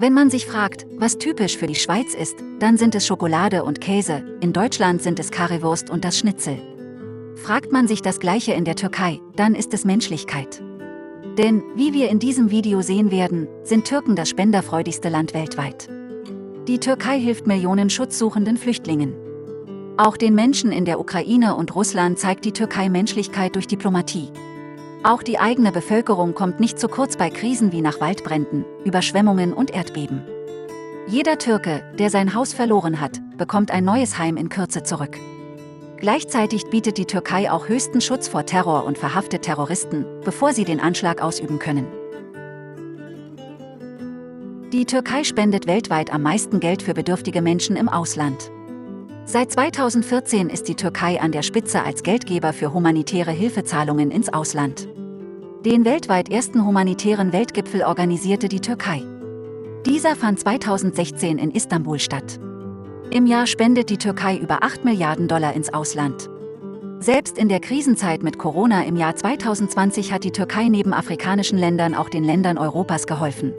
Wenn man sich fragt, was typisch für die Schweiz ist, dann sind es Schokolade und Käse, in Deutschland sind es Currywurst und das Schnitzel. Fragt man sich das Gleiche in der Türkei, dann ist es Menschlichkeit. Denn, wie wir in diesem Video sehen werden, sind Türken das spenderfreudigste Land weltweit. Die Türkei hilft Millionen schutzsuchenden Flüchtlingen. Auch den Menschen in der Ukraine und Russland zeigt die Türkei Menschlichkeit durch Diplomatie. Auch die eigene Bevölkerung kommt nicht zu kurz bei Krisen wie nach Waldbränden, Überschwemmungen und Erdbeben. Jeder Türke, der sein Haus verloren hat, bekommt ein neues Heim in Kürze zurück. Gleichzeitig bietet die Türkei auch höchsten Schutz vor Terror und verhaftet Terroristen, bevor sie den Anschlag ausüben können. Die Türkei spendet weltweit am meisten Geld für bedürftige Menschen im Ausland. Seit 2014 ist die Türkei an der Spitze als Geldgeber für humanitäre Hilfezahlungen ins Ausland. Den weltweit ersten humanitären Weltgipfel organisierte die Türkei. Dieser fand 2016 in Istanbul statt. Im Jahr spendet die Türkei über 8 Milliarden Dollar ins Ausland. Selbst in der Krisenzeit mit Corona im Jahr 2020 hat die Türkei neben afrikanischen Ländern auch den Ländern Europas geholfen.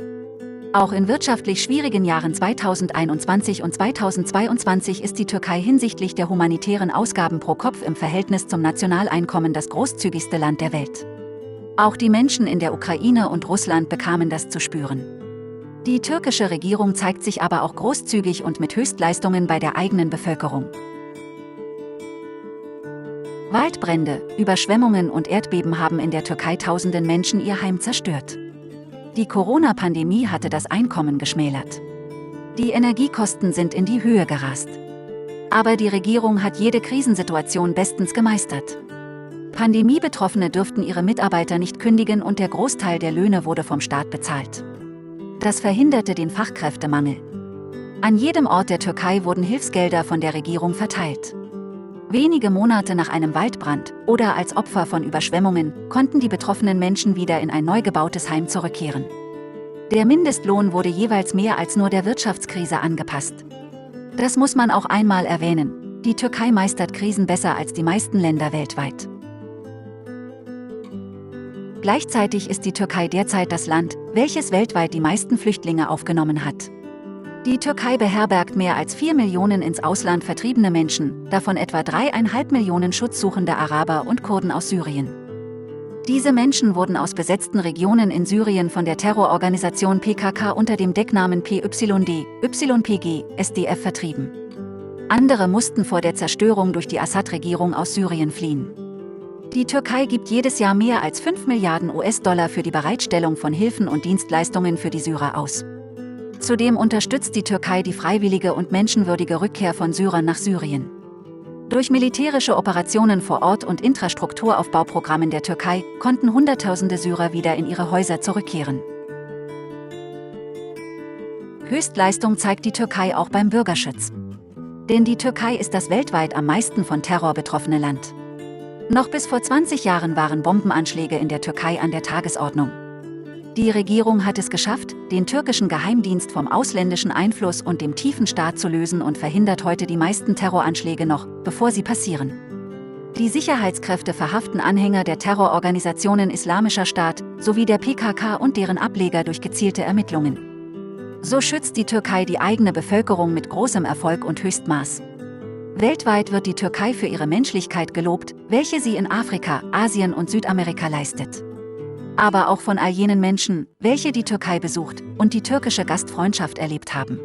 Auch in wirtschaftlich schwierigen Jahren 2021 und 2022 ist die Türkei hinsichtlich der humanitären Ausgaben pro Kopf im Verhältnis zum Nationaleinkommen das großzügigste Land der Welt. Auch die Menschen in der Ukraine und Russland bekamen das zu spüren. Die türkische Regierung zeigt sich aber auch großzügig und mit Höchstleistungen bei der eigenen Bevölkerung. Waldbrände, Überschwemmungen und Erdbeben haben in der Türkei tausenden Menschen ihr Heim zerstört. Die Corona-Pandemie hatte das Einkommen geschmälert. Die Energiekosten sind in die Höhe gerast. Aber die Regierung hat jede Krisensituation bestens gemeistert. Pandemiebetroffene durften ihre Mitarbeiter nicht kündigen und der Großteil der Löhne wurde vom Staat bezahlt. Das verhinderte den Fachkräftemangel. An jedem Ort der Türkei wurden Hilfsgelder von der Regierung verteilt. Wenige Monate nach einem Waldbrand oder als Opfer von Überschwemmungen konnten die betroffenen Menschen wieder in ein neu gebautes Heim zurückkehren. Der Mindestlohn wurde jeweils mehr als nur der Wirtschaftskrise angepasst. Das muss man auch einmal erwähnen. Die Türkei meistert Krisen besser als die meisten Länder weltweit. Gleichzeitig ist die Türkei derzeit das Land, welches weltweit die meisten Flüchtlinge aufgenommen hat. Die Türkei beherbergt mehr als 4 Millionen ins Ausland vertriebene Menschen, davon etwa 3,5 Millionen schutzsuchende Araber und Kurden aus Syrien. Diese Menschen wurden aus besetzten Regionen in Syrien von der Terrororganisation PKK unter dem Decknamen PYD, YPG, SDF vertrieben. Andere mussten vor der Zerstörung durch die Assad-Regierung aus Syrien fliehen. Die Türkei gibt jedes Jahr mehr als 5 Milliarden US-Dollar für die Bereitstellung von Hilfen und Dienstleistungen für die Syrer aus. Zudem unterstützt die Türkei die freiwillige und menschenwürdige Rückkehr von Syrern nach Syrien. Durch militärische Operationen vor Ort und Infrastrukturaufbauprogrammen der Türkei konnten Hunderttausende Syrer wieder in ihre Häuser zurückkehren. Höchstleistung zeigt die Türkei auch beim Bürgerschutz. Denn die Türkei ist das weltweit am meisten von Terror betroffene Land. Noch bis vor 20 Jahren waren Bombenanschläge in der Türkei an der Tagesordnung. Die Regierung hat es geschafft, den türkischen Geheimdienst vom ausländischen Einfluss und dem tiefen Staat zu lösen und verhindert heute die meisten Terroranschläge noch, bevor sie passieren. Die Sicherheitskräfte verhaften Anhänger der Terrororganisationen Islamischer Staat sowie der PKK und deren Ableger durch gezielte Ermittlungen. So schützt die Türkei die eigene Bevölkerung mit großem Erfolg und Höchstmaß. Weltweit wird die Türkei für ihre Menschlichkeit gelobt, welche sie in Afrika, Asien und Südamerika leistet. Aber auch von all jenen Menschen, welche die Türkei besucht und die türkische Gastfreundschaft erlebt haben.